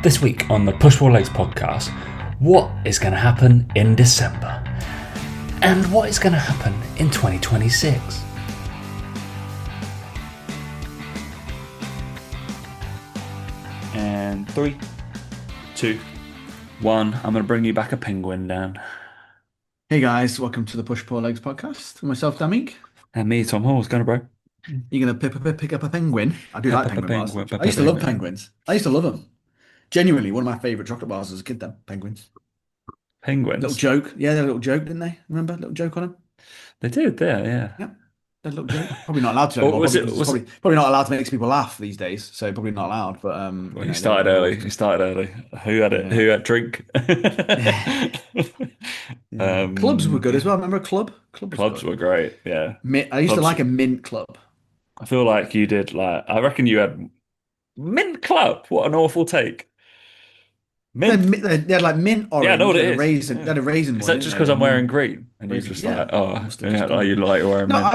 This week on the Push Four Legs podcast, what is going to happen in December? And what is going to happen in 2026? And 3, 2, 1. I'm going to bring you back a penguin down. Hey guys, welcome to the Push Poor Legs podcast. With myself, Damig. And me, Tom Hall. What's going on, bro? You're gonna pick up a penguin. I do like Peppa penguin bars. penguin, I Peppa used to love penguin. penguins. I used to love them. Genuinely, one of my favorite chocolate bars as a kid. Them penguins. Little Penguins. joke. Yeah, they had a little joke, didn't they? Remember, little joke on them. They did there, yeah. Yeah, they had a little joke. Probably not allowed to Or anymore. was Probably it? because it's Was it? probably not allowed to make people laugh these days. So probably not allowed. But Well, he they were started they were always early. He good. started early. Who had it? Yeah, Who had drink? yeah. Clubs were good as well. Yeah. Remember a club? Club was Clubs good. were great. Yeah. Mint. I used to Clubs. like a mint club. I feel like you did like I reckon you had Mint Club. What an awful take. Mint. They had like mint Yeah, I know orange. what They it had a is. raisin. They Yeah. had a raisin Is one, that didn't just they? because A I'm wearing mint green and you're raisin. just Yeah, like, oh, must have yeah, just oh, gone you with it. like wearing No, mint?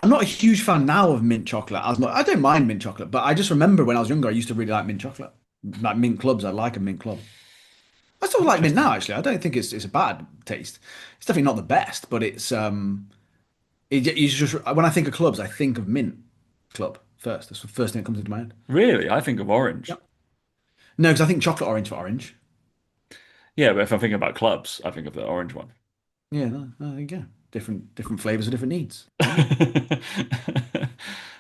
I'm not a huge fan now of mint chocolate. I don't mind mint chocolate, but I just remember when I was younger, I used to really like mint chocolate, like mint clubs. I like a mint club. I still like mint Interesting. now. Actually, I don't think it's a bad taste. It's definitely not the best, but it's just when I think of clubs, I think of mint club first. That's the first thing that comes into my head. Really? I think of orange. Yep. No, because I think chocolate orange for orange. Yeah, but if I'm thinking about clubs, I think of the orange one. Yeah, no, there you go. Different flavors of different needs. There you go.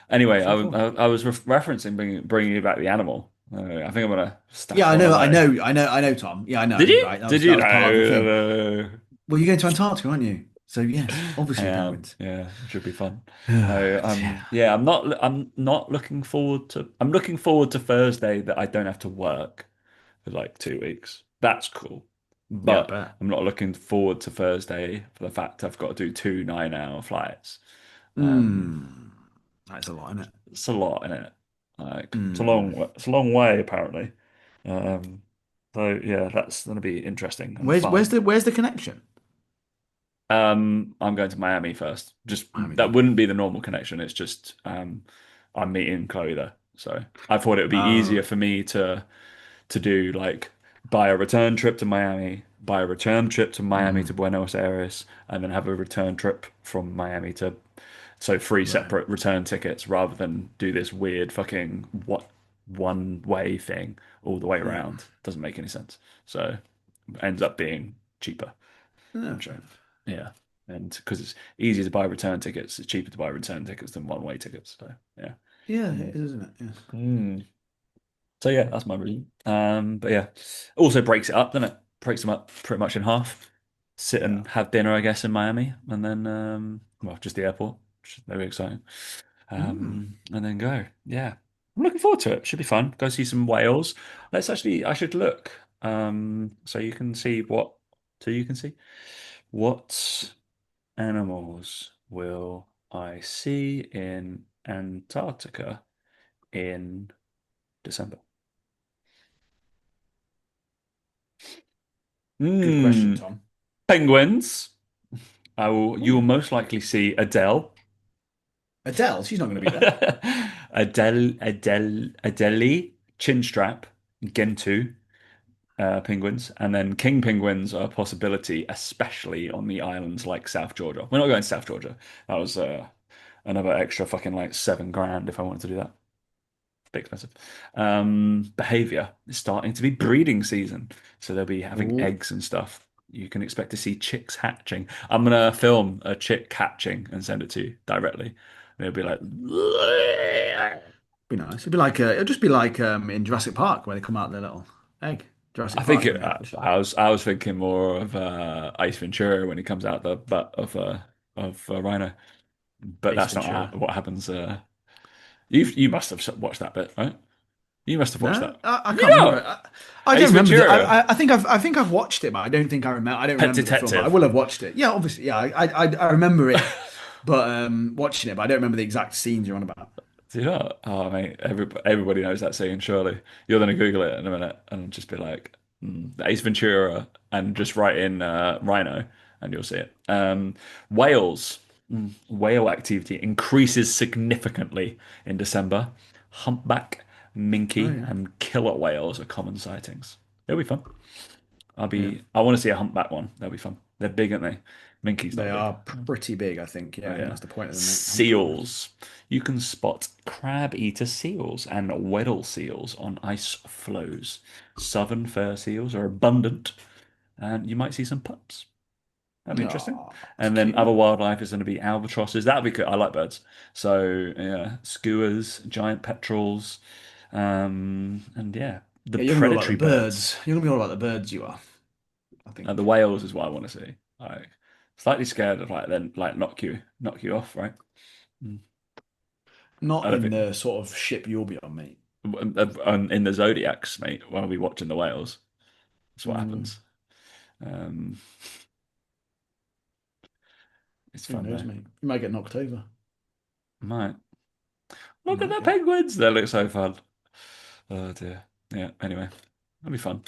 Anyway, So cool. I was referencing bringing you back the animal. I think I'm gonna Yeah, stash one away. I know, Tom. Yeah, I Did know. you? Right, Did that you? was part of the thing. No. Well, you're going to Antarctica, aren't you? So yes, I obviously am. penguins. Yeah, it should be fun. No, Yeah. yeah, I'm not looking forward to. I'm looking forward to Thursday that I don't have to work for like 2 weeks. That's cool. Yeah, I But bet. I'm not looking forward to Thursday for the fact I've got to do two 9-hour flights. Um, Mm. That's a lot, isn't it? it's a lot in it. Like Mm. it's a long way apparently. Um, so yeah, that's going to be interesting and Where's where's fun. the where's the connection? I'm going to Miami first. Just Miami that then. wouldn't be the normal connection. It's just I'm meeting Chloe there. So I thought it would be easier Oh, for me to do like buy a return trip to Miami, buy a return trip to Miami to mm. Buenos Aires, and then have a return trip from Miami to so three Right. separate return tickets rather than do this weird fucking what one way thing all the way Yeah. around. Doesn't make any sense. So ends up being cheaper. No, And fair so, enough. yeah. And because it's easier to buy return tickets, it's cheaper to buy return tickets than one way tickets. So, yeah. Yeah, it Mm. is, isn't it? Yes. Mm. So, yeah, that's my reason. But yeah, also breaks it up, doesn't it? Breaks them up pretty much in half. Sit Yeah. and have dinner, I guess, in Miami, and then, well, just the airport, which is very exciting. Mm. And then go. Yeah. I'm looking forward to it. Should be fun. Go see some whales. I should look, so you can see so you can see what animals will I see in Antarctica in December? Good question, Hmm. Tom. Penguins. You will Ooh. most likely see Adele. Adele, she's not going to be there. Adele, Chinstrap, Gentoo, penguins, and then king penguins are a possibility, especially on the islands like South Georgia. We're not going to South Georgia. That was another extra fucking like 7 grand if I wanted to do that. Bit expensive. Behavior is starting to be breeding season, so they'll be having Ooh. eggs and stuff. You can expect to see chicks hatching. I'm gonna film a chick hatching and send it to you directly. And it'll be like, Be nice. It'll just be like in Jurassic Park where they come out their little egg. Jurassic I think Park when they hatch. I was thinking more of Ice Ventura when he comes out the butt of a rhino, but Ace that's not Ventura. what happens. You must have watched that bit, right? You must have watched No, that. I You can't remember. know, I don't Ace remember that. Ventura, I think I've watched it, but I don't think I remember. I don't Pet remember the film, but I Detective. will have watched it. Yeah, obviously. Yeah, I remember it, but watching it, but I don't remember the exact scenes you're on about. Do you know? Oh, mate, everybody knows that scene, surely. You're going to Google it in a minute and just be like, Ace Ventura, and just write in Rhino, and you'll see it. Whales. Whale activity increases significantly in December. Humpback, Oh minke, yeah, and killer whales are common sightings. It'll be fun. yeah. I want to see a humpback one. That'll be fun. They're big, aren't they? Minke's They not big. are pretty big, I think. Yeah, Oh I think yeah. that's the point of them, mate. Humpbacks. Seals. You can spot crab-eater seals and Weddell seals on ice floes. Southern fur seals are abundant, and you might see some pups. That'd be interesting. Oh, that's And then other cute. wildlife is going to be albatrosses. That'd be good. I like birds. So yeah, skuas, giant petrels, and yeah, the Yeah, you're gonna be all about the predatory birds. birds. You're gonna be all about the birds. You are, I The think. whales is what I want to see. Like slightly scared of like then like knock you off, right? Mm. I Not don't in think the sort of ship you'll be on, mate. in the Zodiacs, mate. While we watching the whales, that's what Mm, happens. Um, it's who fun knows, though. mate? You might get knocked over. Might You look at might the do. penguins. They look so fun. Oh dear. Yeah. Anyway, that'll be fun.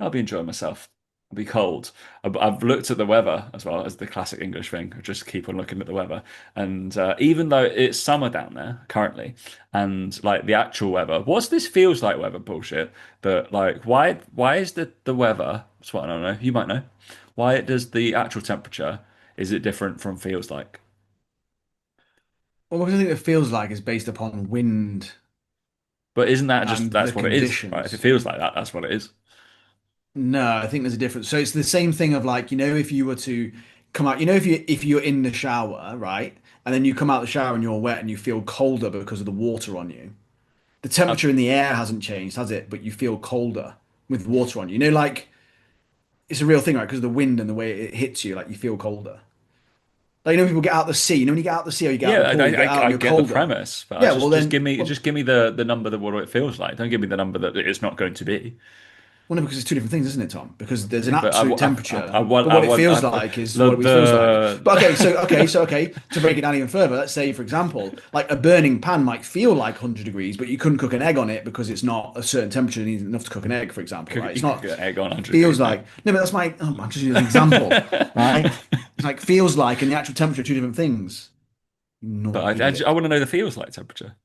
I'll be enjoying myself. It'll be cold. I've looked at the weather as well as the classic English thing. I just keep on looking at the weather, and even though it's summer down there currently, and like the actual weather, what's this feels like weather bullshit? That like why is the weather? That's what I don't know. You might know. Why does the actual temperature is it different from feels like? Well, what I think it feels like is based upon wind But isn't that just and the that's what it is, right? If it conditions. feels like that, that's what it is. No, I think there's a difference. So it's the same thing of like, if you were to come out, if you're in the shower, right? And then you come out the shower and you're wet and you feel colder because of the water on you. The Uh, temperature in the air hasn't changed, has it? But you feel colder with water on you. Like it's a real thing, right? Because of the wind and the way it hits you, like you feel colder. Like people get out the sea. When you get out the sea or you get out Yeah, the pool, you get out and I you're get the colder. premise, but I Yeah, well then, just give me the number that what it feels like. Don't give me the number that it's not going to be. well, no, because it's two different things, isn't it, Tom? Because there's an Yeah, but absolute I temperature, want but what it I, feels like is what it feels like. But the okay, to break it down even further, let's say, for example, like a burning pan might feel like 100 degrees, but you couldn't cook an egg on it because it's not a certain temperature needs enough to cook an egg, for example, right? you It's could not get egg on 100 feels degrees, like. mate. No, but that's my. Oh, I'm just using an example, right? It's like feels like and the actual temperature are two different things. You naughty But I idiot. want to know the feels like temperature.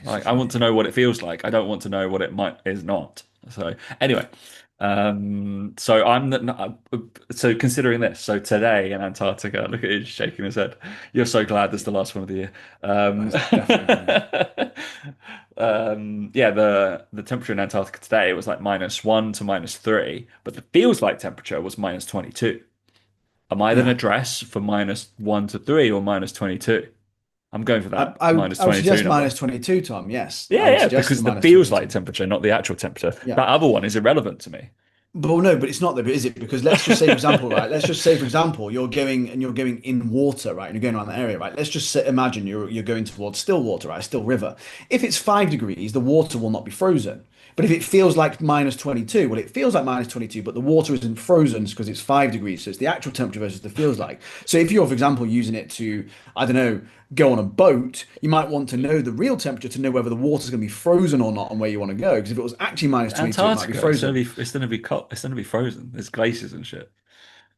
It's Like just I an want to idiot. know what it feels like. I don't want to know what it might is not. So anyway, so so considering this, so today in Antarctica, look at him shaking his head. You're so glad this is the last one of the year. Um, That's definitely coming. yeah, the temperature in Antarctica today was like -1 to -3, but the feels like temperature was -22. Am I then a Yeah. dress for -1 to 3 or -22? I'm going for I, that I would minus I would 22 suggest number. -22, Tom. Yes, I Yeah, would yeah, suggest the because the minus feels like 22. temperature, not the actual temperature. Yeah. That other one is irrelevant to me. But well, no, but it's not though, is it? Because let's just say, for example, right? Let's just say, for example, you're going in water, right? And you're going around that area, right? Let's just imagine you're going towards still water, right? Still river. If it's 5 degrees, the water will not be frozen. But if it feels like -22, well, it feels like -22, but the water isn't frozen because it's 5 degrees. So it's the actual temperature versus the feels like. So if you're, for example, using it to, I don't know, go on a boat, you might want to know the real temperature to know whether the water's going to be frozen or not and where you want to go. Because if it was actually -22, it might be Antarctica, frozen. it's gonna be cold, it's gonna be frozen. There's glaciers and shit.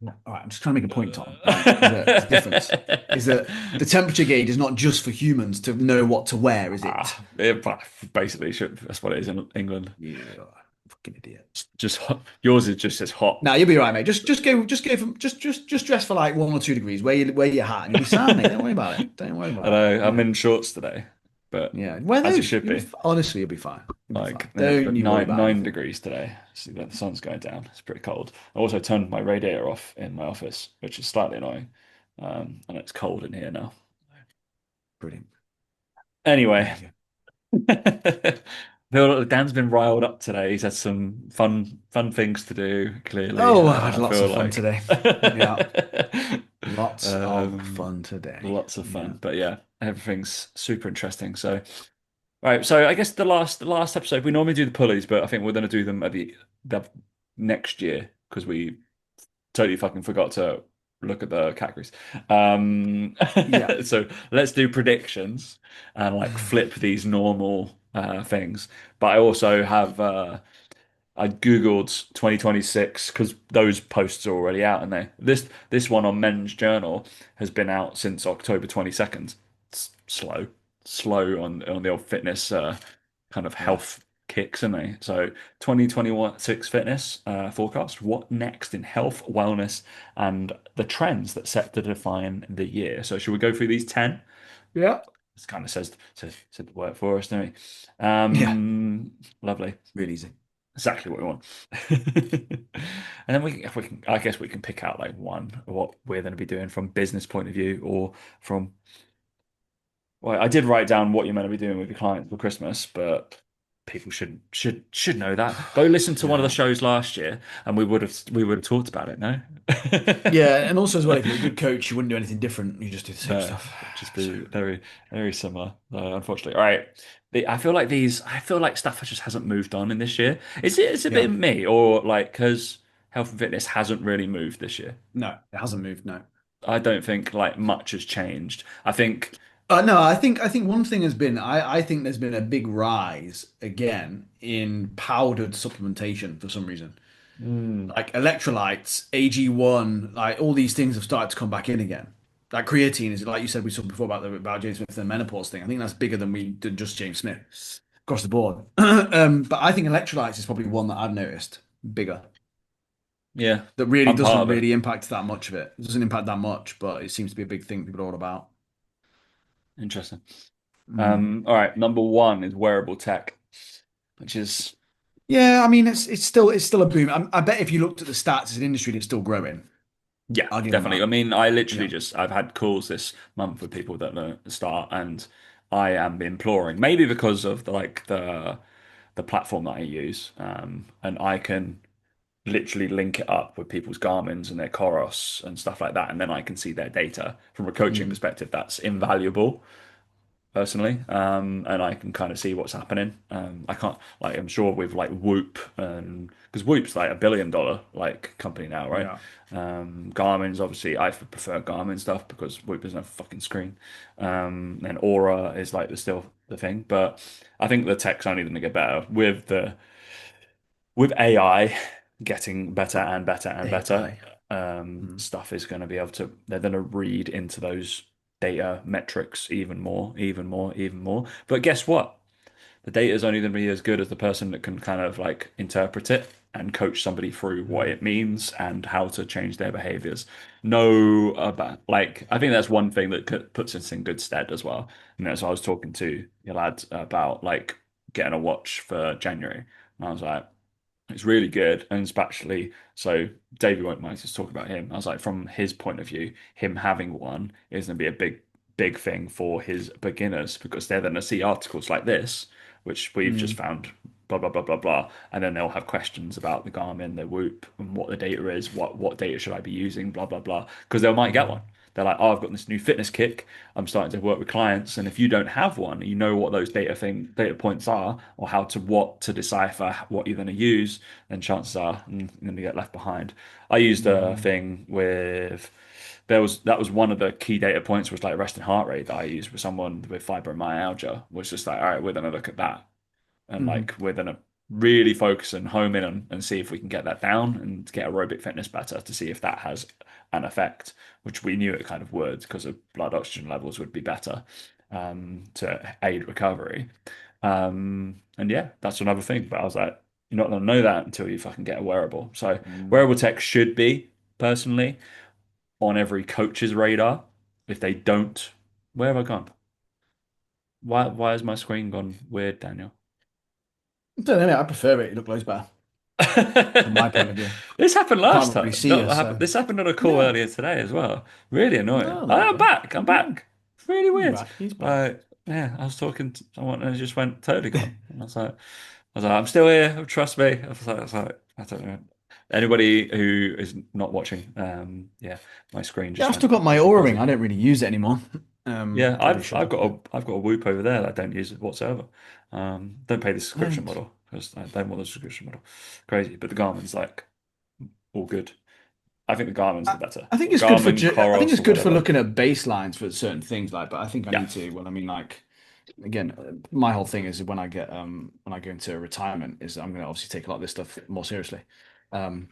Yeah. All right, I'm just trying to make a point, Tom, right? There's a difference. Is that the temperature gauge is not just for humans to know what to wear, is it? But basically, that's what it is in England. You fucking idiot. Just hot. Yours is just as hot. Now you'll be right, mate. Just go from just dress for like 1 or 2 degrees. Wear your hat, and you'll be sad, mate. Don't worry about it. Don't worry I about it. know I'm Yeah, in shorts today, but yeah. Wear as you those. should be. Honestly, you'll be fine. You'll be fine. Like Don't you worry about nine anything. degrees today. See that the sun's going down. It's pretty cold. I also turned my radiator off in my office, which is slightly annoying. And it's cold in here now. Brilliant. Anyway, Amazing. Dan's been riled up today. He's had some fun things to do. Clearly, Oh, I've had I lots feel of fun like today. Yeah, lots of um, fun today. lots of Yeah. fun. But yeah, everything's super interesting. So. Right, so I guess the last episode we normally do the pulleys, but I think we're going to do them at the next year because we totally fucking forgot to look at the categories. Um, Yeah. so let's do predictions and like flip these normal things. But I also have I Googled 2026 because those posts are already out, and this one on Men's Journal has been out since October 22nd. It's slow on the old fitness kind of Yeah. health kicks, aren't they? So 2021 six fitness forecast. What next in health, wellness, and the trends that set to define the year? So should we go through these 10? Yeah. This kind of said the work for us, don't we? Yeah. Lovely. Really easy. Exactly what we want. And then if we can, I guess we can pick out like one what we're going to be doing from business point of view or from. Well, I did write down what you're meant to be doing with your clients for Christmas, but people should know that. Go listen to one of the Yeah. shows last year, and we would have talked about it. No, Yeah, and also as well, if you're a good coach, you wouldn't do anything different. You just do the same no, stuff. it'd just So be very similar. Unfortunately, all right. I feel like these. I feel like stuff just hasn't moved on in this year. Is it a yeah, bit me or like because health and fitness hasn't really moved this year? no, it hasn't moved. No, I don't think like much has changed. I think. no. I think one thing has been I think there's been a big rise again in powdered supplementation for some reason. Mm, Like electrolytes, AG1, like all these things have started to come back in again. Like creatine is like you said we saw before about James Smith and the menopause thing. I think that's bigger than we did just James Smith across the board. But I think electrolytes is probably one that I've noticed bigger. yeah, That really I'm part doesn't of it. really impact that much of it. It doesn't impact that much, but it seems to be a big thing people are all about. Interesting. Mm. All right, number one is wearable tech, which is Yeah, I mean it's still a boom. I bet if you looked at the stats as an industry, it's still growing. yeah, I'll give them definitely. that. I mean, I literally Yeah. just I've had calls this month with people that know the start, and I am imploring, maybe because of the platform that I use, and I can literally link it up with people's Garmin's and their Coros and stuff like that, and then I can see their data from a coaching Mm. perspective. That's invaluable. Personally, and I can kind of see what's happening. I can't like I'm sure with like Whoop and because Whoop's like $1 billion like company now, right? Yeah. Garmin's obviously I prefer Garmin stuff because Whoop doesn't have a fucking screen. And Aura is like the still the thing, but I think the tech's only going to get better with AI getting better and better and better, AI. Mm. stuff is going to be able to, they're going to read into those data metrics even more, even more, even more. But guess what? The data is only going to be as good as the person that can kind of like interpret it and coach somebody through what Mm. it means and how to change their behaviors. No, about like I think that's one thing that puts us in good stead as well. And that's what I was talking to your lad about like getting a watch for January, and I was like, it's really good, and especially so Davey won't mind to talk about him. I was like, from his point of view, him having one is going to be a big thing for his beginners because they're going to see articles like this, which we've just Mm. found, blah blah blah blah blah, and then they'll have questions about the Garmin, the Whoop, and what the data is, what data should I be using, blah blah blah, because they might get Mm. one. They're like, oh, I've got this new fitness kick. I'm starting to work with clients, and if you don't have one, you know what those data points are, or how to what to decipher what you're going to use, then chances are you're going to get left behind. I used a Mm. thing with that was one of the key data points was like resting heart rate that I used with someone with fibromyalgia. Was just like, all right, we're going to look at that and Mm. like we're gonna really focus and home in and see if we can get that down and get aerobic fitness better to see if that has an effect, which we knew it kind of would because of blood oxygen levels would be better to aid recovery. And yeah, that's another thing. But I was like, you're not gonna know that until you fucking get a wearable. So Mm. wearable tech should be personally on every coach's radar. If they don't, where have I gone? Why has my screen gone weird, Daniel? I don't know, mate. I prefer it. It looks loads better from my point of view. This happened I last can't really time. see you, so This happened on a call yeah. earlier today as well. Really annoying. Oh, there you I'm go. back. I'm Yeah. back. It's really He's weird. back. He's back. Yeah, I was talking to someone and it just went totally gone. And I'm still here. Trust me. I don't know. Anybody who is not watching, yeah, my screen Yeah, just I've went still got my completely Aura ring. fuzzy. I don't really use it anymore. Yeah, Probably should have, but I've got a Whoop over there that I don't use it whatsoever. Don't pay the I subscription don't. model because I don't want the subscription model. Crazy, but the Garmin's like all good. I think the Garmin's I, the better. I think Or it's good for Garmin, I think Coros, it's or good for whatever. looking at baselines for certain things like, but I think I Yeah, need to, well, I mean, like again, my whole thing is when I go into retirement is I'm going to obviously take a lot of this stuff more seriously. Um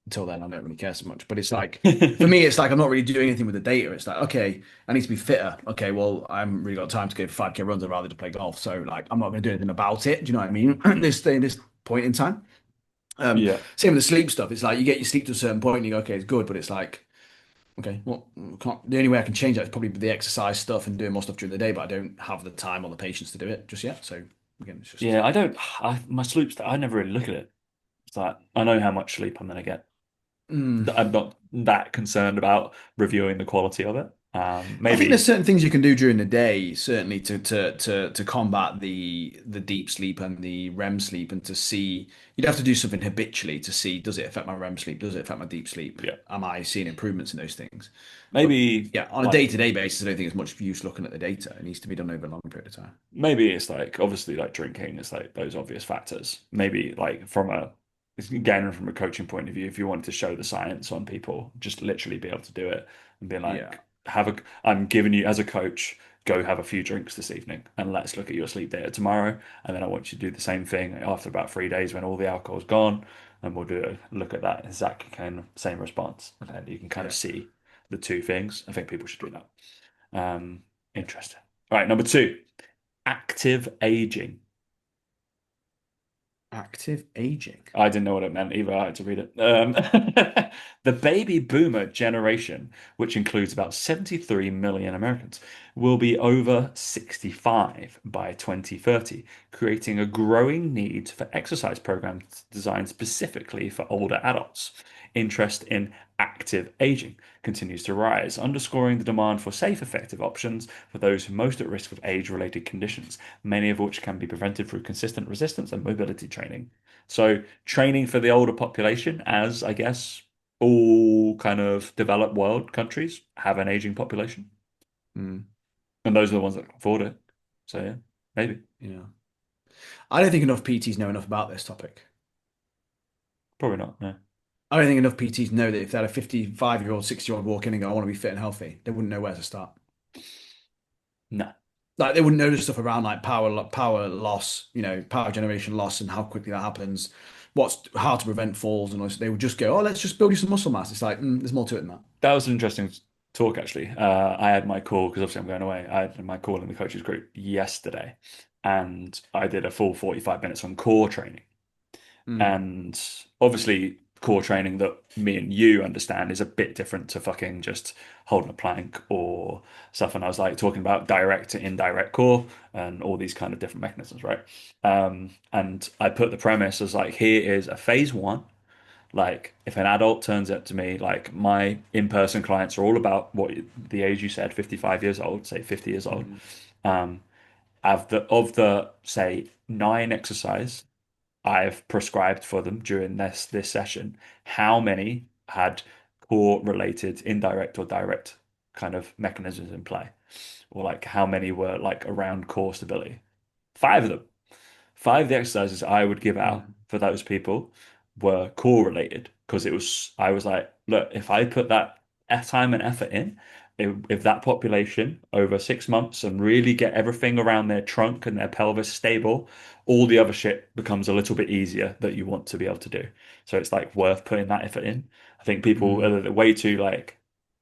Until then, I don't really care so much. But it's like, for me, it's like I'm not really doing anything with the data. It's like, okay, I need to be fitter. Okay, well, I haven't really got time to go for 5K runs. I'd rather to play golf. So, like, I'm not going to do anything about it. Do you know what I mean? This point in time. Yeah. Same with the sleep stuff. It's like you get your sleep to a certain point and you go, okay, it's good. But it's like, okay, well, the only way I can change that is probably the exercise stuff and doing more stuff during the day. But I don't have the time or the patience to do it just yet. So, again, it's just, Yeah, I don't. My sleep. I never really look at it. It's like I know how much sleep I'm going to get. mm. I'm not that concerned about reviewing the quality of it. I think there's Maybe, certain things you can do during the day, certainly to combat the deep sleep and the REM sleep, and to see you'd have to do something habitually to see does it affect my REM sleep, does it affect my deep sleep, yeah, am I seeing improvements in those things? But maybe yeah, on a like day-to-day basis, I don't think it's much use looking at the data. It needs to be done over a long period of time. maybe it's like obviously like drinking is like those obvious factors. Maybe like again from a coaching point of view, if you wanted to show the science on people, just literally be able to do it and be Yeah, like, I'm giving you as a coach, go have a few drinks this evening and let's look at your sleep data tomorrow. And then I want you to do the same thing after about 3 days when all the alcohol's gone, and we'll do a look at that exact kind of same response. And then you can kind of yeah. see the two things. I think people should do that. Interesting. All right, number two, active aging. Active aging. I didn't know what it meant either. I had to read it. The baby boomer generation, which includes about 73 million Americans, will be over 65 by 2030, creating a growing need for exercise programs designed specifically for older adults. Interest in active aging continues to rise, underscoring the demand for safe, effective options for those most at risk of age-related conditions, many of which can be prevented through consistent resistance and mobility training. So training for the older population, as I guess all kind of developed world countries have an aging population, Mm, and those are the ones that can afford it. So yeah, maybe, yeah. I don't think enough PTs know enough about this topic. probably not. No, I don't think enough PTs know that if they had a 55-year-old, 60-year-old walk in and go, I want to be fit and healthy, they wouldn't know where to start. no. Like they wouldn't know the stuff around like power loss, power generation loss and how quickly that happens, what's how to prevent falls and all this. They would just go, oh, let's just build you some muscle mass. It's like, there's more to it than that. That was an interesting talk actually. I had my call because obviously I'm going away. I had my call in the coaches group yesterday, and I did a full 45 minutes on core training. Mm, And obviously, core training that me and you understand is a bit different to fucking just holding a plank or stuff. And I was like talking about direct to indirect core and all these kind of different mechanisms, right? And I put the premise as like, here is a phase one. Like, if an adult turns up to me, like my in-person clients are all about the age you said, 55 years old, say 50 years old. mm, Um, of the say 9 exercise I've prescribed for them during this session, how many had core related indirect or direct kind of mechanisms in play, or like how many were like around core stability? 5 of them. 5 of the exercises I would give yeah. out for those people were correlated because I was like, look, if I put that time and effort in, if that population over 6 months and really get everything around their trunk and their pelvis stable, all the other shit becomes a little bit easier that you want to be able to do. So it's like worth putting that effort in. I think people Mm, are way too like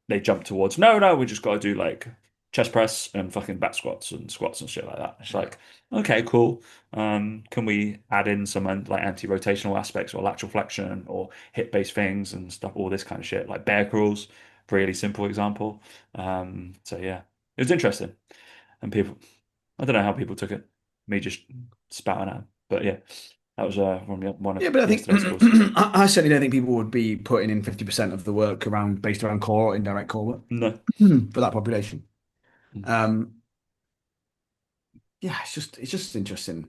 they jump towards, no, we just got to do like chest press and fucking back squats and squats and shit like that. It's yeah. like, okay, cool. Can we add in some like anti-rotational aspects or lateral flexion or hip-based things and stuff, all this kind of shit, like bear crawls, really simple example. So yeah, it was interesting. And people, I don't know how people took it, me just spouting at 'em. But yeah, that was one of Yeah, but I think yesterday's calls. I certainly don't think people would be putting in 50% of the work around based around core or indirect core work No. for that population. Mm. Um, yeah, it's just interesting.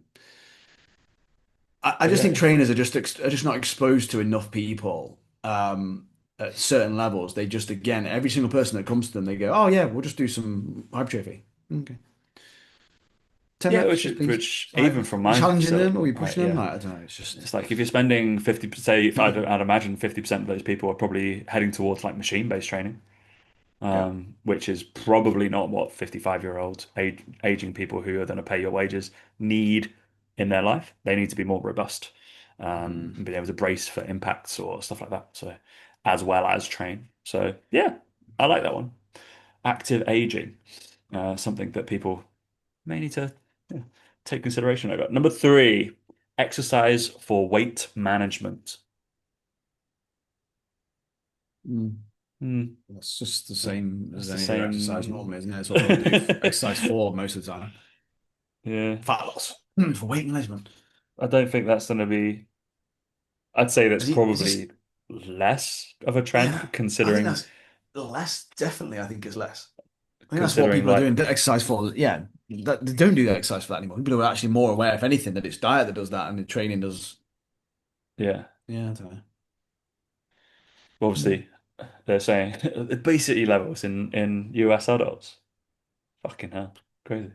I But just yeah, think trainers are just not exposed to enough people at certain levels. They just again every single person that comes to them, they go, "Oh yeah, we'll just do some hypertrophy." Okay, 10 yeah, reps, which just please. which It's like, even from you my challenging them facility, or you right? pushing them? Yeah. Like, I don't know. It's just It's like if you're spending 50, say, if I'd imagine 50% of those people are probably heading towards like machine-based training, yeah, which is probably not what 55-year-old aging people who are going to pay your wages need in their life. They need to be more robust. Mm. and being able to brace for impacts or stuff like that. So, as well as train. So, yeah, I like that one. Active aging, something that people may need to yeah, take consideration over. Number three, exercise for weight management. Mm. Hmm. That's just the Yeah, same as that's the any other exercise same. normally, isn't it? It's what people do exercise for most of the time. Yeah, Fat loss. For weight management. I don't think that's going to be. I'd say that's Is this? probably less of a Yeah, trend I think considering that's less. Definitely, I think it's less. I think that's what considering people are like doing exercise for. Yeah, they don't do exercise for that anymore. People are actually more aware, if anything, that it's diet that does that and the training does. yeah, Yeah, I don't know. Mm. obviously they're saying obesity levels in US adults. Fucking hell, crazy.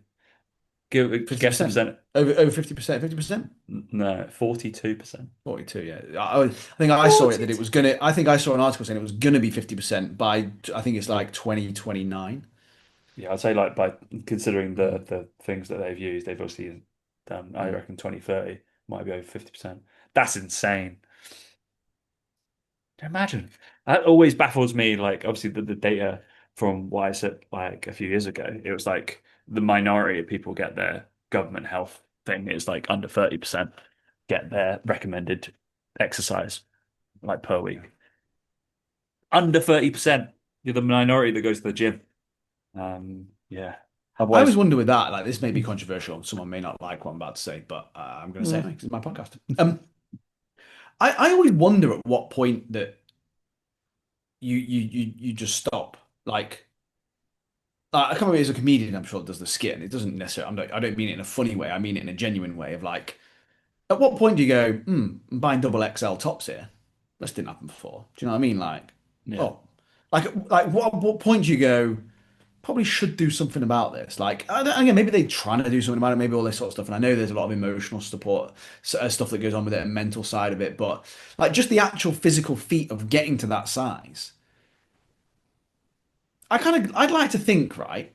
Guess the 50%. percent. Over 50%, 50%? No, 42%. 42, yeah. I think I saw it that it was 42. gonna, I think I saw an article saying it was gonna be 50% by, I think it's like 2029. Yeah, I'd say like by considering Mm. the things that they've used, they've obviously done, I Mm. reckon 2030 might be over 50%. That's insane. Imagine. That always baffles me. Like, obviously, the data from what I said like a few years ago, it was like the minority of people get their government health thing is like under 30% get their recommended exercise like per week. Under 30%. You're the minority that goes to the gym. Yeah. I always Otherwise, wonder with that, like this may be controversial. Someone may not like what I'm about to say, but I'm going to say it mm, anyway 'cause it's my podcast. I always wonder at what point that you just stop. I can't remember as a comedian, I'm sure does the skit, and it doesn't necessarily. I don't mean it in a funny way. I mean it in a genuine way of like, at what point do you go, I'm buying double XL tops here? This didn't happen before. Do you know what I mean? Like, yeah. oh, like what point do you go? Probably should do something about this. Like, again, maybe they're trying to do something about it, maybe all this sort of stuff. And I know there's a lot of emotional support, stuff that goes on with it, and mental side of it. But like, just the actual physical feat of getting to that size, I'd like to think, right,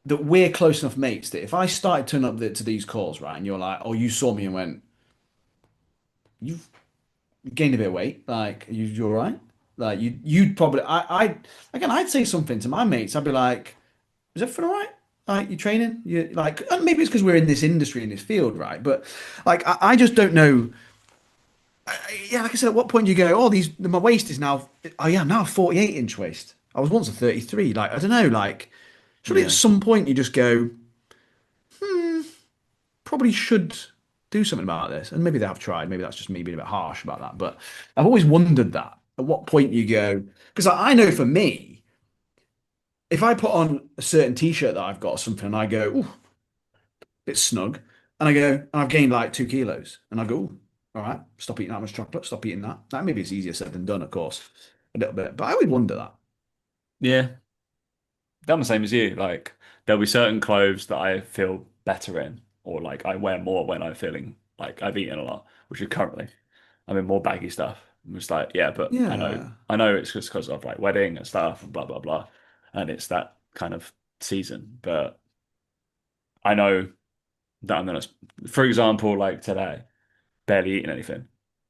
that we're close enough mates that if I started turning up to these calls, right, and you're like, oh, you saw me and went, you've gained a bit of weight, like, you're all right. Like, you'd probably, again, I'd say something to my mates. I'd be like, is everything all right? Like you training? You like and maybe it's because we're in this industry in this field, right? But like I just don't know. Yeah, like I said, at what point do you go? Oh, these my waist is now. Oh yeah, I'm now a 48-inch waist. I was once a 33. Like I don't know. Like surely at Yeah. some point you just go, probably should do something about this. And maybe they have tried. Maybe that's just me being a bit harsh about that. But I've always wondered that. At what point you go? Because I know for me, if I put on a certain t-shirt that I've got or something, and I go, ooh, bit snug. And I go, and I've gained like 2 kilos. And I go, "Ooh, all right, stop eating that much chocolate, stop eating that. That maybe it's easier said than done, of course, a little bit. But I would wonder that. Yeah. I'm the same as you. Like there'll be certain clothes that I feel better in, or like I wear more when I'm feeling like I've eaten a lot, which is currently I'm in more baggy stuff. I'm just like, yeah, but Yeah. I know it's just because of like wedding and stuff and blah blah blah, and it's that kind of season. But I know that I'm gonna, for example, like today, barely eating anything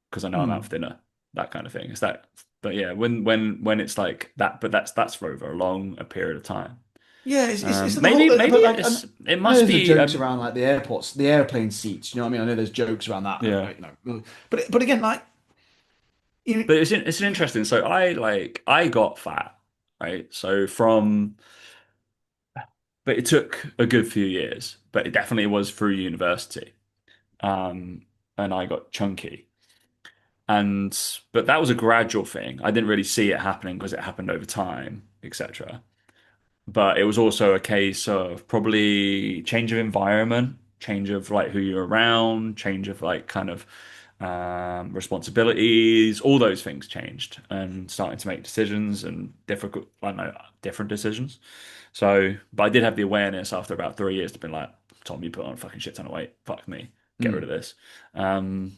because I know I'm out for Hmm. dinner, that kind of thing. It's that, but yeah, when it's like that, but that's for over a long a period of time. Yeah, it's the whole, Maybe but like, it I know must there's the be jokes around like the airports, the airplane seats. You know what I mean? I know there's jokes around that. yeah. But again, like, you know, But it's an interesting. So I got fat, right? So from but it took a good few years, but it definitely was through university. Um, and I got chunky. And but that was a gradual thing. I didn't really see it happening because it happened over time, etc. But it was also a case of probably change of environment, change of like who you're around, change of like kind of responsibilities, all those things changed and starting to make decisions and difficult, I don't know, different decisions. So, but I did have the awareness after about 3 years to be like, Tom, you put on a fucking shit ton of weight. Fuck me. Get rid hmm, of this. Um,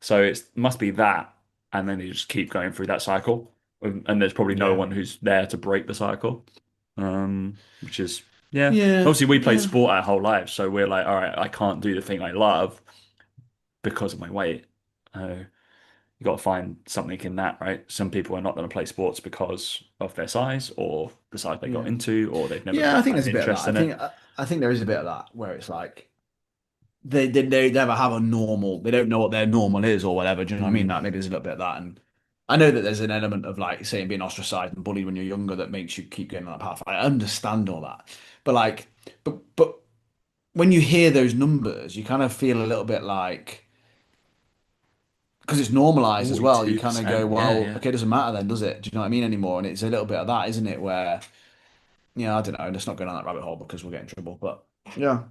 so it must be that. And then you just keep going through that cycle. And there's probably no yeah, one who's there to break the cycle. Which is, yeah. yeah, Obviously, we played yeah. sport our whole lives. So we're like, all right, I can't do the thing I love because of my weight. You got to find something in that, right? Some people are not going to play sports because of their size or the size they got Yeah. into, or they've never Yeah, I think had there's an a bit of that. interest in it. I think there is a bit of that where it's like they never have a normal, they don't know what their normal is or whatever. Do you know what I mean? Mm. Like maybe there's a little bit of that. And I know that there's an element of like saying being ostracized and bullied when you're younger that makes you keep going on that path. I understand all that. But like but when you hear those numbers, you kind of feel a little bit like because it's normalized as well, you kind of go, 42%. Yeah, well, yeah. okay, it doesn't matter then, does it? Do you know what I mean anymore? And it's a little bit of that, isn't it? Where, yeah, I don't know. Let's not go down that rabbit hole because we'll get in trouble. But yeah,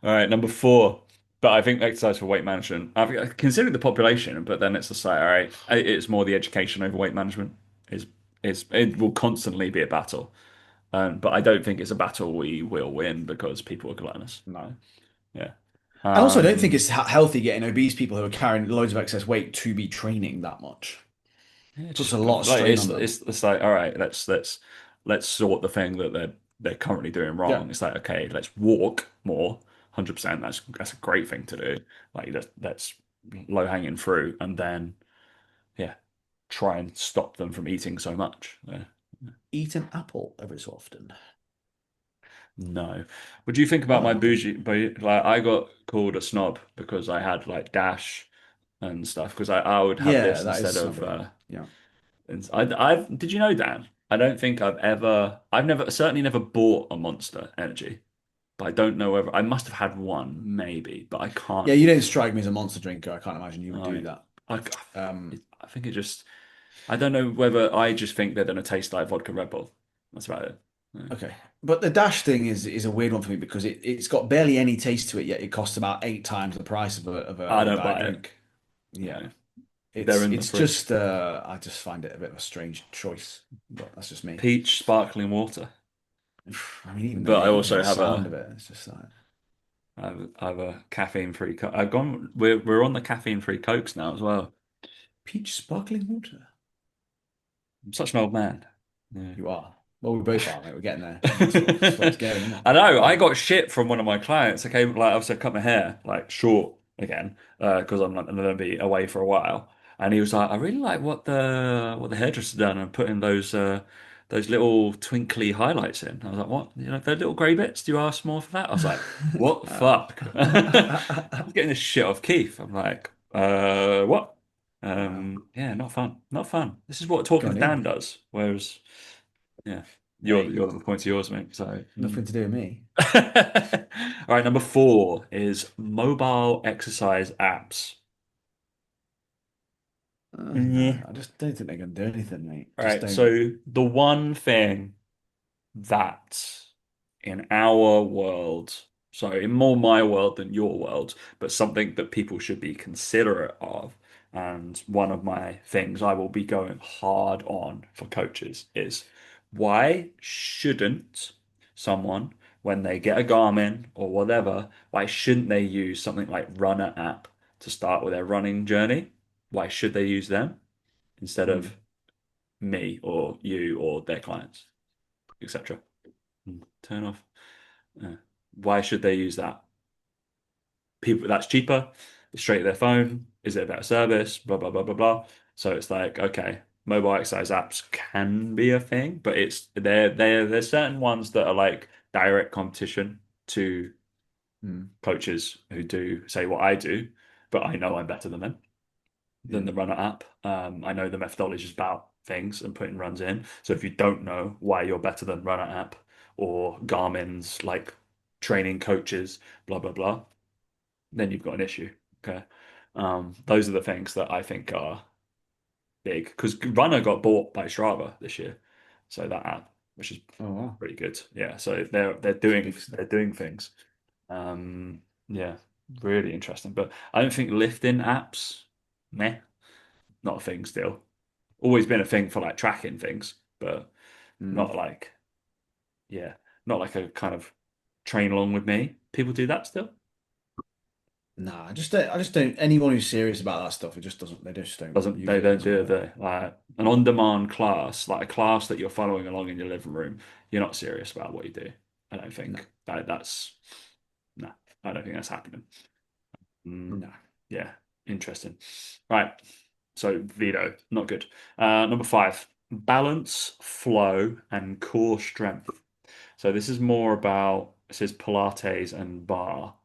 All right, number four. But I think exercise for weight management. I've considered the population, but then it's just like, all right, it's more the education over weight management is it will constantly be a battle. But I don't think it's a battle we will win because people are gluttonous. no. Yeah. And also, I don't think Um, it's healthy getting obese people who are carrying loads of excess weight to be training that much. yeah, Puts a just lot of like strain on them. it's like all right, let's sort the thing that they're currently doing Yeah. wrong. It's like okay, let's walk more, 100%. That's a great thing to do. Like that's low hanging fruit, and then yeah, try and stop them from eating so much. Yeah. Eat an apple every so often. No. What do you think about my Oh, okay. bougie? Like I got called a snob because I had like Dash and stuff because I would have Yeah, this that is instead of snobby. Yeah. I've did you know Dan? I don't think I've never certainly never bought a Monster Energy, but I don't know whether I must have had one maybe, but I Yeah, can't. you don't strike me as a monster drinker. I can't imagine you would do I that. I, Um, I think it just I don't know whether I just think they're gonna taste like vodka Red Bull. That's about it. Yeah. Okay. But the Dash thing is a weird one for me because it's got barely any taste to it, yet it costs about 8 times the price of I of a don't diet buy it. drink. Yeah. No, they're in the It's fridge. just I just find it a bit of a strange choice, but that's just me. Peach sparkling water. I mean, even the But I name and also the sound of it, it's just like I have a caffeine-free Coke. I've gone. We're on the caffeine-free Cokes now as well. peach sparkling water. I'm such an old man. Yeah. You are. Well, we both are, mate. We're getting there. Getting that sort of going, isn't it? I know. I Yeah. got shit from one of my clients. I came like obviously I cut my hair like short again because I'm not going to be away for a while. And he was like, "I really like what the hairdresser done and put in those little twinkly highlights in." I was like, "What? You know, the little grey bits? Do you ask more for that?" I was like, "What the fuck?" I was getting this shit off Keith. I'm like, what?" Wow. Yeah, not fun. Not fun. This is what Talking Going to in, Dan does. Whereas. Yeah, mate. you're the point of yours, mate. So, Nothing to do with me. all right, number four is mobile exercise apps. No, Yeah. I just don't think they're going to do anything, mate. All Just right, don't. so the one thing that in our world, so in more my world than your world, but something that people should be considerate of, and one of my things I will be going hard on for coaches is why shouldn't someone, when they get a Garmin or whatever, why shouldn't they use something like Runner app to start with their running journey? Why should they use them instead Mm, of me or you or their clients, etc.? Turn off. Why should they use that? People that's cheaper, it's straight to their phone. Is it a better service? Blah blah blah blah blah. So it's like, okay, mobile exercise apps can be a thing, but it's there's certain ones that are like direct competition to mm, coaches who do say what I do, but I know I'm better than yeah. the runner app. I know the methodology is about things and putting runs in. So if you don't know why you're better than runner app or Garmin's like training coaches, blah blah blah, then you've got an issue. Okay. Those are the things that I think are big because Runner got bought by Strava this year, so that app, which is Oh, wow. pretty good. Yeah, so It's a big they're step. doing things. Yeah, really interesting. But I don't think lifting apps, meh, not a thing still. Always been a thing for like tracking things, but Mm. not like yeah, not like a kind of train along with me. People do that still. Nah, I just don't. Anyone who's serious about that stuff, it just doesn't. They just don't Doesn't use they it. It don't doesn't do work. the like an on-demand class, like a class that you're following along in your living room. You're not serious about what you do. I don't No, think that's no, I don't think that's happening. Mm. no. Yeah, interesting. Right. So veto, not good. Number five, balance, flow, and core strength. So this is more about, it says Pilates and bar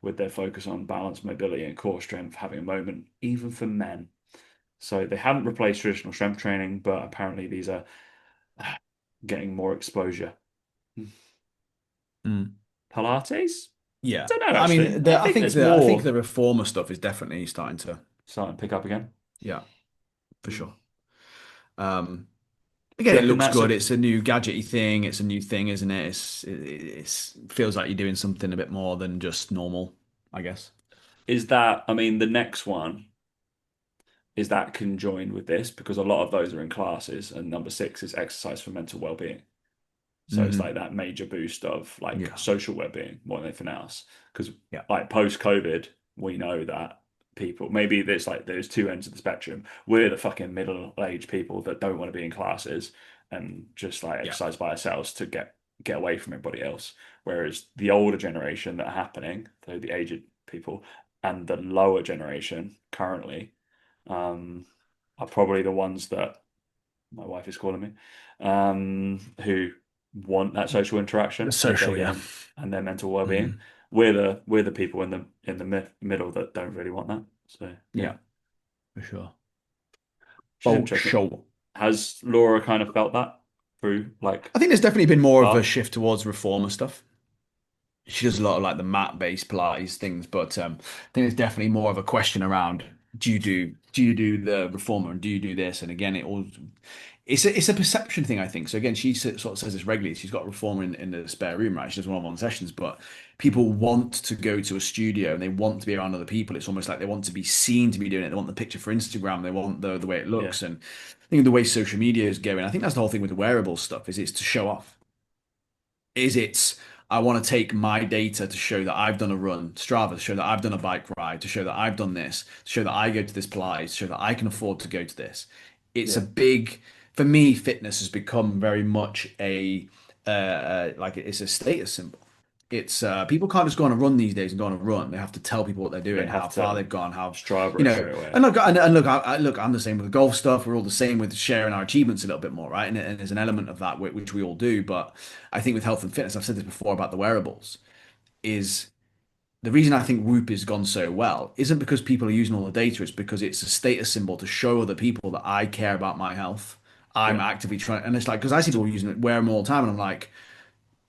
with their focus on balance, mobility, and core strength having a moment, even for men. So they haven't replaced traditional strength training, but apparently these are getting more exposure. Mm. Pilates? Yeah. Don't know I actually. mean, I I think think there's the more reformer stuff is definitely starting to, starting to pick up again. yeah, for Mm. sure. Um, Again, Do you it reckon looks that's good. a It's a new gadgety thing. It's a new thing, isn't it? It's feels like you're doing something a bit more than just normal, I guess. is that I mean the next one is that conjoined with this because a lot of those are in classes, and number six is exercise for mental well-being. So it's like Hmm. that major boost of like Yeah. social well-being more than anything else. Because Yeah. like post-COVID, we know that people maybe there's like there's two ends of the spectrum. We're the fucking middle-aged people that don't want to be in classes and just like Yeah. exercise by ourselves to get away from everybody else. Whereas the older generation that are happening, so the aged people, and the lower generation currently, um, are probably the ones that my wife is calling me, who want that social The interaction with their social, yeah. young and their mental well-being. Hmm. We're the people in the middle that don't really want that. So yeah, Yeah, for sure. which is Oh, interesting. sure. Has Laura kind of felt that through like I think there's definitely been more of a bar? shift towards reformer stuff. She does a lot of like the mat-based Pilates things, but I think there's definitely more of a question around do you do the reformer and do you do this? And again, it's a perception thing, I think. So again, she sort of says this regularly. She's got a reformer in the spare room, right? She does one-on-one sessions, but people want to go to a studio and they want to be around other people. It's almost like they want to be seen to be doing it. They want the picture for Instagram. They want the way it Yeah, looks. And I think the way social media is going, I think that's the whole thing with the wearable stuff, is it's to show off. Is it's I want to take my data to show that I've done a run, Strava to show that I've done a bike ride, to show that I've done this, to show that I go to this Pilates, to show that I can afford to go to this. It's a yeah, big, for me, fitness has become very much like it's a status symbol. It's people can't just go on a run these days and go on a run. They have to tell people what they're they doing, how have far to they've gone, Strava it straight away. and look, look, I'm the same with the golf stuff. We're all the same with sharing our achievements a little bit more, right? And there's an element of that which we all do. But I think with health and fitness, I've said this before about the wearables, is the reason I think Whoop has gone so well isn't because people are using all the data. It's because it's a status symbol to show other people that I care about my health. I'm Yeah, actively trying, and it's like because I see people using it, wear them all the time, and I'm like,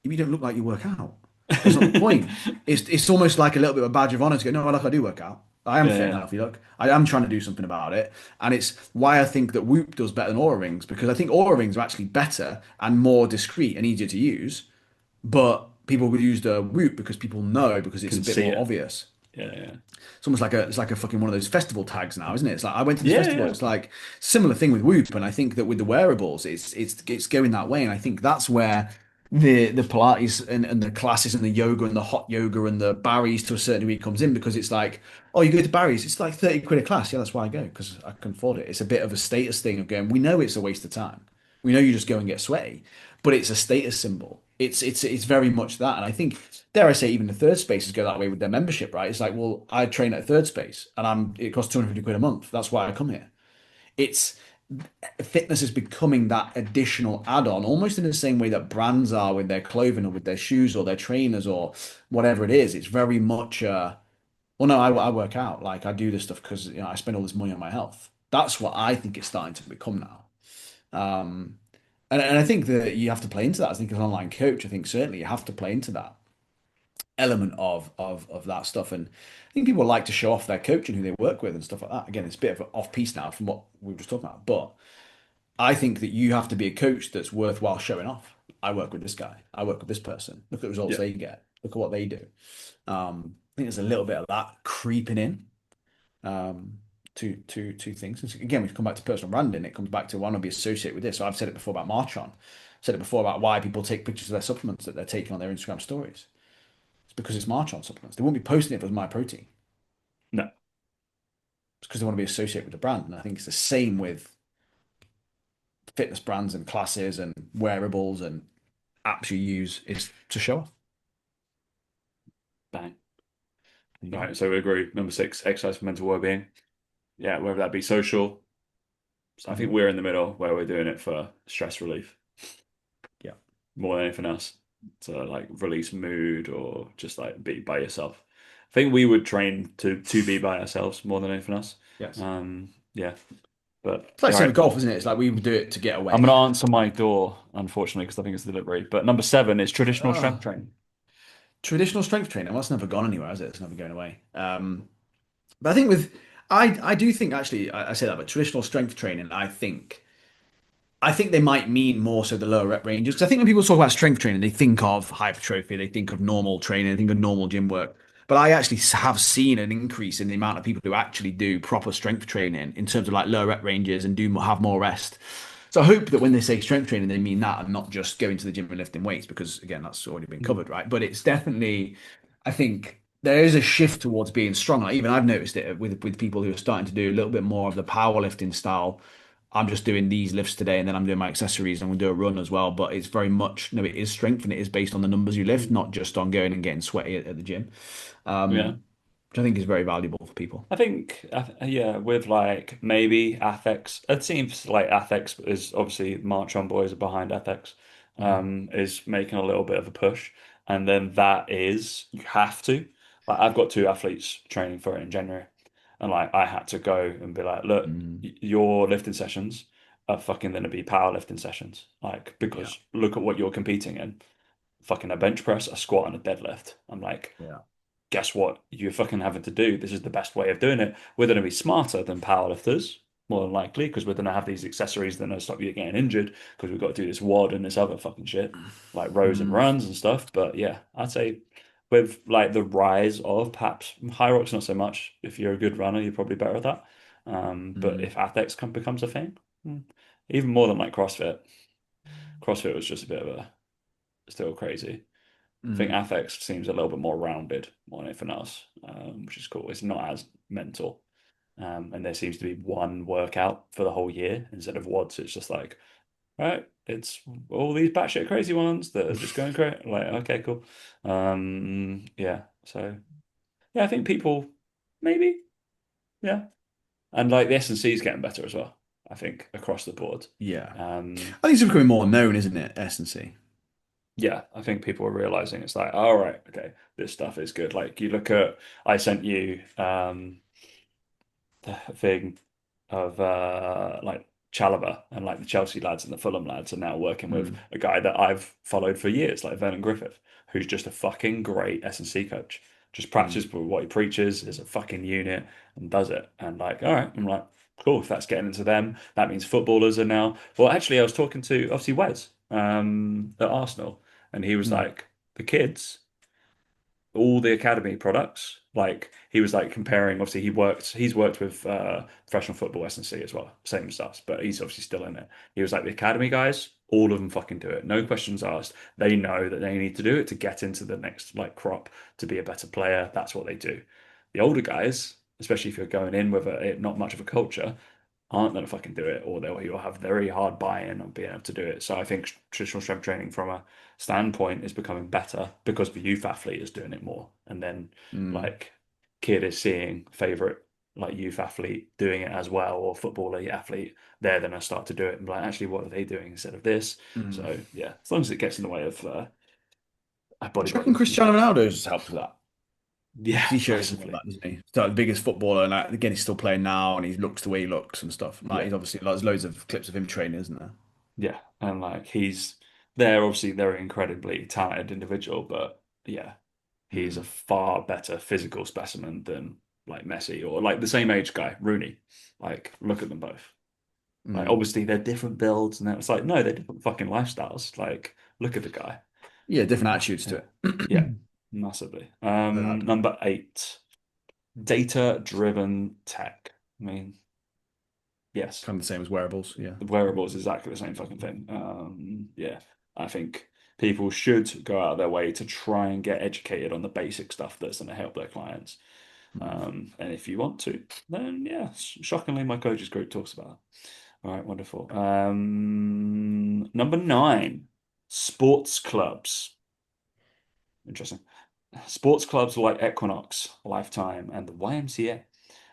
if you don't look like you work out, that's not the point. It's almost like a little bit of a badge of honor to go, no, look, I do work out. I am yeah, fit and yeah. healthy. Look, I am trying to do something about it, and it's why I think that Whoop does better than Aura Rings because I think Aura Rings are actually better and more discreet and easier to use. But people will use the Whoop because people know because it's a Can bit see more it. obvious. Yeah, yeah, It's almost like a fucking one of those festival tags now, isn't it? It's like I went to this yeah, festival. yeah. It's like similar thing with Whoop, and I think that with the wearables, it's going that way, and I think that's where the Pilates and the classes and the yoga and the hot yoga and the Barry's to a certain degree comes in because it's like, oh, you go to Barry's, it's like 30 quid a class. Yeah, that's why I go because I can afford it. It's a bit of a status thing of going. We know it's a waste of time. We know you just go and get sweaty, but it's a status symbol. It's very much that, and I think dare I say, even the third spaces go that way with their membership, right? It's like, well, I train at a third space and it costs 250 quid a month. That's why I come here. It's fitness is becoming that additional add-on, almost in the same way that brands are with their clothing or with their shoes or their trainers or whatever it is. It's very much, well, no, I work out. Like I do this stuff because I spend all this money on my health. That's what I think it's starting to become now. Um, and I think that you have to play into that. I think as an online coach, I think certainly you have to play into that element of that stuff. And I think people like to show off their coach and who they work with and stuff like that. Again, it's a bit of an off piece now from what we were just talking about. But I think that you have to be a coach that's worthwhile showing off. I work with this guy. I work with this person. Look at the results Yeah. they get. Look at what they do. I think there's a little bit of that creeping in to things. And again, we've come back to personal branding. It comes back to want to be associated with this. So I've said it before about Marchon. Said it before about why people take pictures of their supplements that they're taking on their Instagram stories. It's because it's Marchon supplements. They wouldn't be posting it if it was my protein. No, It's because they want to be associated with the brand. And I think it's the same with fitness brands and classes and wearables and apps you use is to show off. bang. There you go. Right, so we agree. Number six, exercise for mental well-being. Yeah, whether that be social. So I think Mhm. we're in the middle where we're doing it for stress relief Yeah. more than anything else. To like release mood or just like be by yourself. I think we would train to be by ourselves more than anything else. Yes. Yeah. But It's like all same right, with golf, isn't it? It's like we would do it to get I'm away. gonna answer my door, unfortunately, because I think it's delivery. But number seven is traditional strength Oh, training. traditional strength training. Well, that's never gone anywhere, has it? It's never going away. But I think with I do think actually I say that, but traditional strength training, I think they might mean more so the lower rep ranges. Because I think when people talk about strength training, they think of hypertrophy, they think of normal training, they think of normal gym work. But I actually have seen an increase in the amount of people who actually do proper strength training in terms of like lower rep ranges and have more rest. So I hope that when they say strength training, they mean that and not just going to the gym and lifting weights, because again, that's already been Mm. covered, right? But it's definitely, I think there is a shift towards being strong. Like even I've noticed it with people who are starting to do a little bit more of the powerlifting style. I'm just doing these lifts today, and then I'm doing my accessories. I'm gonna do a run as well, but it's very much no, it is strength, and it is based on the numbers you lift, Mm. not just on going and getting sweaty at the gym, Yeah. which I think is very valuable for people. I think, yeah, with like maybe Athex, it seems like Athex is obviously March On Boys are behind Athex, Mhm. is making a little bit of a push. And then that is, you have to. Like, I've got two athletes training for it in January. And like, I had to go and be like, look, Mm, your lifting sessions are fucking going to be powerlifting sessions. Like, yeah, because look at what you're competing in. Fucking a bench press, a squat, and a deadlift. I'm like, yeah. guess what you're fucking having to do. This is the best way of doing it. We're going to be smarter than powerlifters, more than likely, because we're going to have these accessories that are going to stop you getting injured, because we've got to do this WOD and this other fucking shit, like rows and Mm, runs and stuff. But yeah, I'd say with like the rise of perhaps high rocks, not so much. If you're a good runner, you're probably better at that. But mm, if athletics becomes a thing, even more than like CrossFit. CrossFit was just a bit of a still crazy. I think mm, Affect seems a little bit more rounded more than anything else, which is cool. It's not as mental. And there seems to be one workout for the whole year instead of WODs. It's just like, right, it's all these batshit crazy ones that are just going crazy. Like, okay, cool. Yeah. So, yeah, I think people maybe, yeah. And like the S&C is getting better as well, I think, across the board. yeah. Um, I think it's becoming more known, isn't it? S&C. yeah, I think people are realizing it's like, all right, okay, this stuff is good. Like you look at, I sent you the thing of like Chalobah and like the Chelsea lads and the Fulham lads are now working with Mm, a guy that I've followed for years, like Vernon Griffith, who's just a fucking great S&C coach. Just mm, practices with what he preaches, is a fucking unit and does it. And like, all right, I'm like, cool, if that's getting into them, that means footballers are now. Well, actually, I was talking to obviously Wes at Arsenal, and he was mm, like, the kids all the academy products. Like he was like comparing. Obviously, he's worked with professional football S&C as well, same as us, but he's obviously still in it. He was like the academy guys, all of them fucking do it, no questions asked. They know that they need to do it to get into the next like crop to be a better player. That's what they do. The older guys, especially if you're going in with not much of a culture, aren't going to fucking do it, or you'll have very hard buy-in on being able to do it. So I think traditional strength training from a standpoint is becoming better because the youth athlete is doing it more. And then mm, like kid is seeing favorite like youth athlete doing it as well, or footballer athlete, they're going to start to do it and be like, actually, what are they doing instead of this? mm. So yeah, as long as it gets in the way of Do you reckon bodybuilding, Cristiano Ronaldo's helped with that? yeah, Because he shows a lot of massively. that, doesn't he? He's like the biggest footballer, and like, again, he's still playing now, and he looks the way he looks and stuff. Like Yeah, he's obviously like, there's loads of clips of him training, isn't there? yeah, and like they're obviously they're an incredibly talented individual, but yeah, he's a Mm, far better physical specimen than like Messi or like the same age guy, Rooney. Like, look at them both. Like, mm. obviously they're different builds, and it's like, no, they're different fucking lifestyles. Like, look at the guy. Yeah, different attitudes to Yeah, it. yeah, massively. They had Number eight, data-driven tech. I mean, yes, kind of the same as wearables. Yeah. the wearables is exactly the same fucking thing. Yeah, I think people should go out of their way to try and get educated on the basic stuff that's going to help their clients. Mm. And if you want to, then yeah, shockingly, my coaches group talks about it. All right, wonderful. Number nine, sports clubs. Interesting. Sports clubs like Equinox, Lifetime, and the YMCA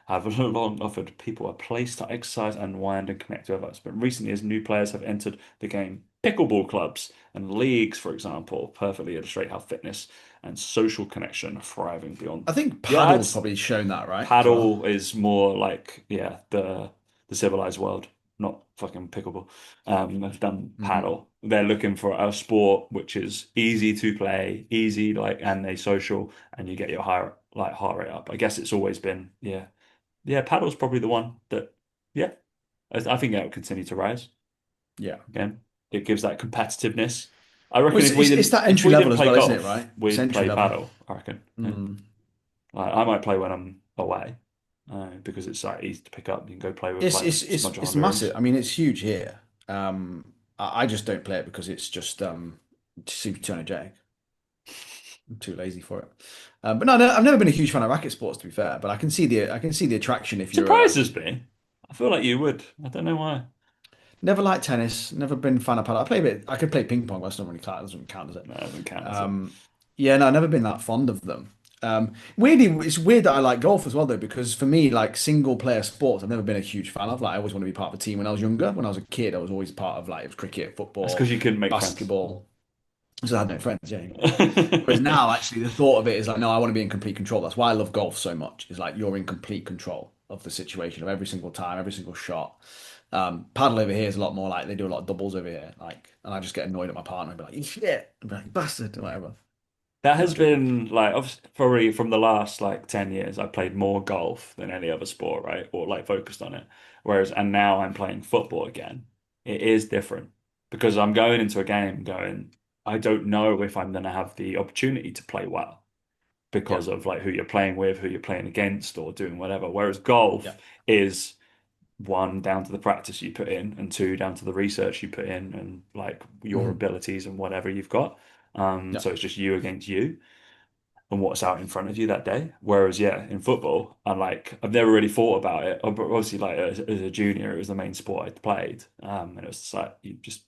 have long offered people a place to exercise, unwind, and connect with others. But recently, as new players have entered the game, pickleball clubs and leagues, for example, perfectly illustrate how fitness and social connection are thriving beyond. I think Yeah, paddle's it's probably shown that, right? As well. paddle is more like yeah the civilized world, not fucking pickleball. They've done Mm. paddle. They're looking for a sport which is easy to play, easy like and they social, and you get your heart rate up. I guess it's always been yeah. Paddle's probably the one that yeah. I think that will continue to rise Yeah. again. It gives that competitiveness. I Well, reckon it's that if entry we level didn't as play well, isn't it? golf, Right? It's we'd entry play level. paddle. I reckon. Yeah. Mm. Like, I might play when I'm away because it's like easy to pick up. You can go play with It's like it's a it's bunch of it's massive. Hondurans. I mean, it's huge here. I just don't play it because it's just super too energetic. I'm too lazy for it. But no, no, I've never been a huge fan of racket sports, to be fair. But I can see the attraction if you're Surprises me. I feel like you would. I don't know why. never liked tennis, never been a fan of paddle. I play a bit. I could play ping pong, but that's not really count. That doesn't count, does it? No, it doesn't count as it. Um, yeah, no, I've never been that fond of them. Weirdly, it's weird that I like golf as well, though, because for me, like single player sports, I've never been a huge fan of. Like, I always want to be part of a team. When I was younger, when I was a kid, I was always part of like it was cricket, That's football, because you couldn't make friends. basketball. So I had no friends, yeah. Whereas now, actually, the thought of it is like, no, I want to be in complete control. That's why I love golf so much. Is like you're in complete control of the situation of every single time, every single shot. Paddle over here is a lot more like they do a lot of doubles over here, like, and I just get annoyed at my partner and be like, "You shit," and be like, "Bastard," or whatever. That No, has I'm joking. been like obviously, probably from the last like 10 years, I played more golf than any other sport, right? Or like focused on it. Whereas, and now I'm playing football again. It is different because I'm going into a game going, I don't know if I'm going to have the opportunity to play well Yeah, because of like who you're playing with, who you're playing against, or doing whatever. Whereas yeah, golf is one down to the practice you put in, and two down to the research you put in, and like your mhm, abilities and whatever you've got. yeah, So it's just you against you and what's out in front of you that day. Whereas, yeah, in football, I've never really thought about it. Obviously, like as a junior, it was the main sport I played, and it was just like you just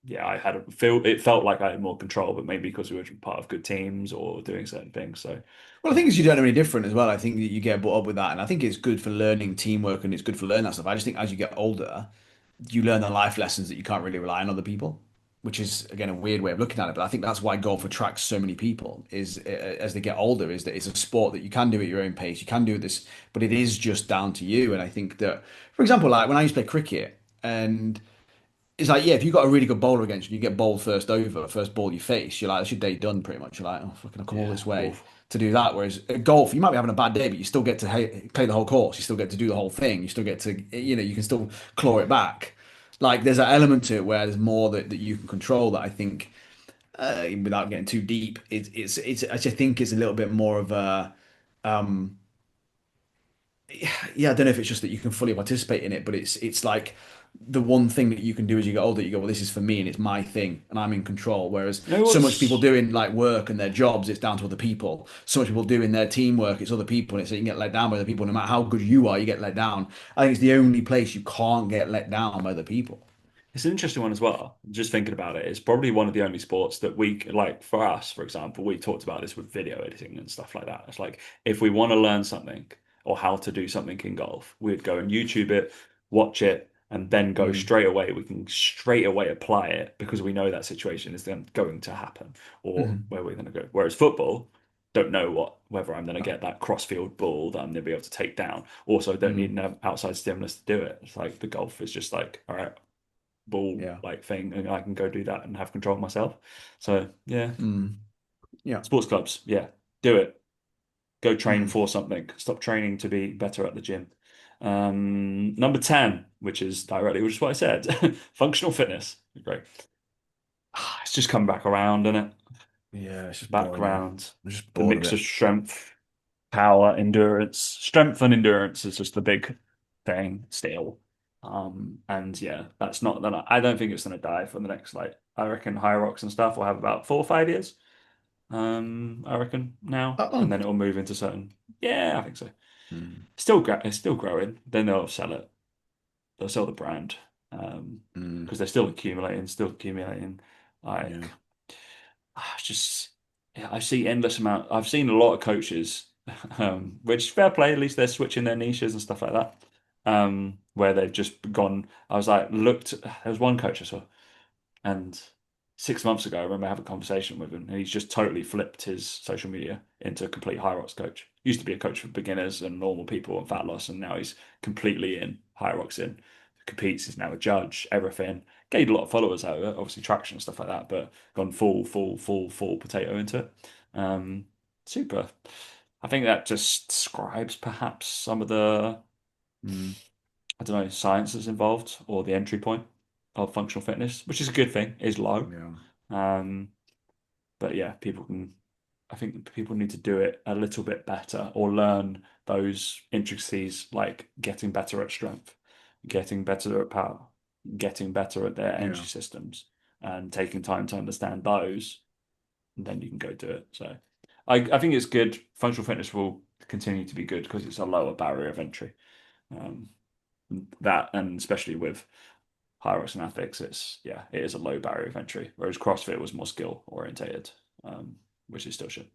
yeah, I had a feel. It felt like I had more control, but maybe because we were part of good teams or doing certain things. So, Well, I yeah, think as you don't know any different as well. I think that you get brought up with that, and I think it's good for learning teamwork and it's good for learning that stuff. I just think as you get older, you learn the life lessons that you can't really rely on other people, which is again a weird way of looking at it. But I think that's why golf attracts so many people is as they get older, is that it's a sport that you can do at your own pace, you can do this, but it is just down to you. And I think that, for example, like when I used to play cricket and it's like, yeah, if you've got a really good bowler against you, you get bowled first over, first ball you face, you're like, that's your day done pretty much. You're like, oh, fucking, I've come all yeah, this way awful. to do that. Whereas at golf, you might be having a bad day, but you still get to play the whole course. You still get to do the whole thing. You still get to, you can still claw it back. Like, there's an element to it where there's more that you can control that I think, without getting too deep, I just think it's a little bit more of a, um, yeah, I don't know if it's just that you can fully participate in it, but it's like the one thing that you can do as you get older, you go, well, this is for me and it's my thing and I'm in control. Whereas You know so much people what's doing like work and their jobs, it's down to other people. So much people doing their teamwork, it's other people, and it's so you can get let down by other people. No matter how good you are, you get let down. I think it's the only place you can't get let down by other people. It's an interesting one as well. Just thinking about it, it's probably one of the only sports that we like for us, for example, we talked about this with video editing and stuff like that. It's like if we want to learn something or how to do something in golf, we'd go and YouTube it, watch it, and then go Mm, straight away. We can straight away apply it because we know that situation is then going to happen or mm, where we're going to go. Whereas football, don't know whether I'm going to no, get that crossfield ball that I'm going to be able to take down. Also, don't need mm, an outside stimulus to do it. It's like the golf is just like, all right, ball yeah, like thing, and I can go do that and have control of myself. So yeah, mm, yeah, sports clubs, yeah, do it. Go train mm. for something. Stop training to be better at the gym. Number 10, which is what I said, functional fitness. Great. It's just come back around, isn't it? Yeah, it's just boring now. Background, I'm just the bored of mix of it. strength, power, endurance. Strength and endurance is just the big thing still. And yeah, that's not that I don't think it's gonna die for the next like I reckon High Rocks and stuff will have about 4 or 5 years. I reckon now, That and long. then it'll move into certain. Yeah, I think so. Mm, It's still growing. Then they'll sell it. They'll sell the brand. mm, Because they're still accumulating. Like, yeah. it's just. yeah, I see endless amount. I've seen a lot of coaches, which fair play. At least they're switching their niches and stuff like that. Where they've just gone. I was like, looked. There was one coach I saw, and 6 months ago, I remember having a conversation with him, and he's just totally flipped his social media into a complete high rocks coach. Used to be a coach for beginners and normal people and fat loss, and now he's completely in high rocks in. Competes, he's now a judge, everything. Gained a lot of followers out of it, obviously traction and stuff like that, but gone full potato into it. Um, super. I think that just describes perhaps some of the Mm, I don't know, science that's involved or the entry point of functional fitness, which is a good thing, is low. yeah, Um, but yeah, I think people need to do it a little bit better or learn those intricacies like getting better at strength, getting better at power, getting better at their yeah, energy systems, and taking time to understand those, and then you can go do it. So I think it's good. Functional fitness will continue to be good because it's a lower barrier of entry. Um, that and especially with high rocks and athletics, it is a low barrier of entry. Whereas CrossFit was more skill orientated, which is still shit.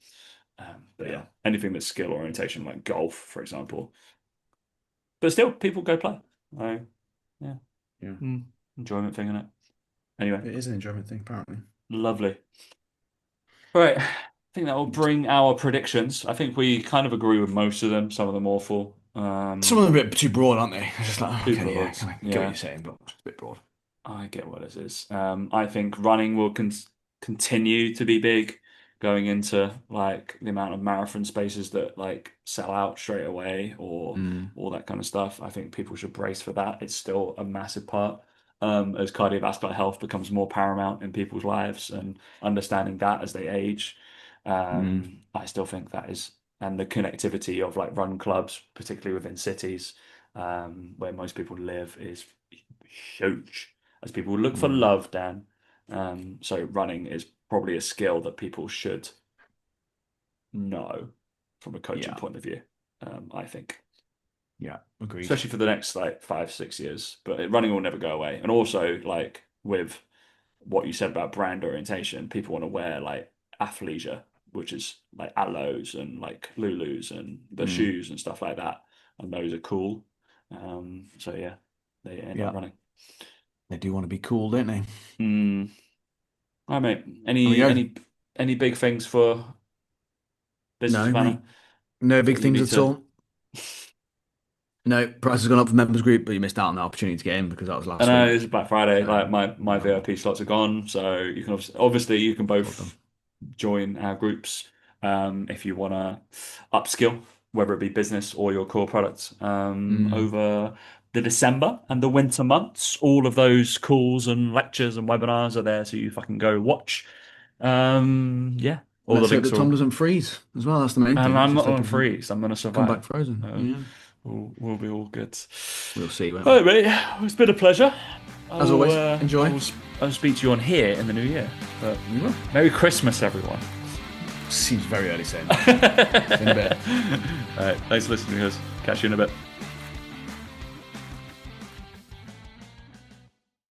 But yeah, yeah, anything that's skill orientation, like golf, for example. But still, people go play. So yeah, yeah. enjoyment thing in it. Anyway, It is an enjoyment thing, apparently. lovely. Right, I think that will bring our predictions. I think we kind of agree with most of them. Some of them awful. Some of them are a bit too broad, aren't they? It's just like, oh, Too okay, yeah, I broad. kind of get what Yeah. you're saying, but it's a bit broad. I get what it is. I think running will continue to be big, going into like the amount of marathon spaces that like sell out straight away or Mm, all that kind of stuff. I think people should brace for that. It's still a massive part. As cardiovascular health becomes more paramount in people's lives and understanding that as they age, mm, I still think that is, and the connectivity of like run clubs, particularly within cities, where most people live, is huge as people look for yeah, love, Dan. So running is probably a skill that people should know from a coaching yeah, point of view. I think, yeah, agreed. especially for the next like 5, 6 years. But running will never go away. And also, like with what you said about brand orientation, people want to wear like athleisure, which is like Aloes and like Lulus and the Mm, shoes and stuff like that. And those are cool. So yeah, they end up yeah, running. they do want to be cool, don't they? Mm. All right, mate. There we go. Any big things for Business No, Savannah mate. No big that you things need at to? all. No, price has gone up for members group, but you missed out on the opportunity to get in because that was I last know week. it's Black Friday. So, Like my yeah, VIP slots are gone, so you can obviously you can well done. both join our groups if you want to upskill, whether it be business or your core products. Mm, Over the December and the winter months, all of those calls and lectures and webinars are there, so you fucking go watch. Yeah, all the let's hope links that are Tom all. doesn't freeze as well. That's the main And thing. Let's I'm just not hope on he doesn't freeze. I'm gonna come survive. back frozen. Yeah, We'll be all good. we'll see, won't All we? right, mate. It's been a pleasure. As always, enjoy. I'll speak to you on here in the new year. But We will. Merry Christmas, everyone. Seems very early saying All that. See you in a bit. right, thanks for listening, guys. Catch you in a bit.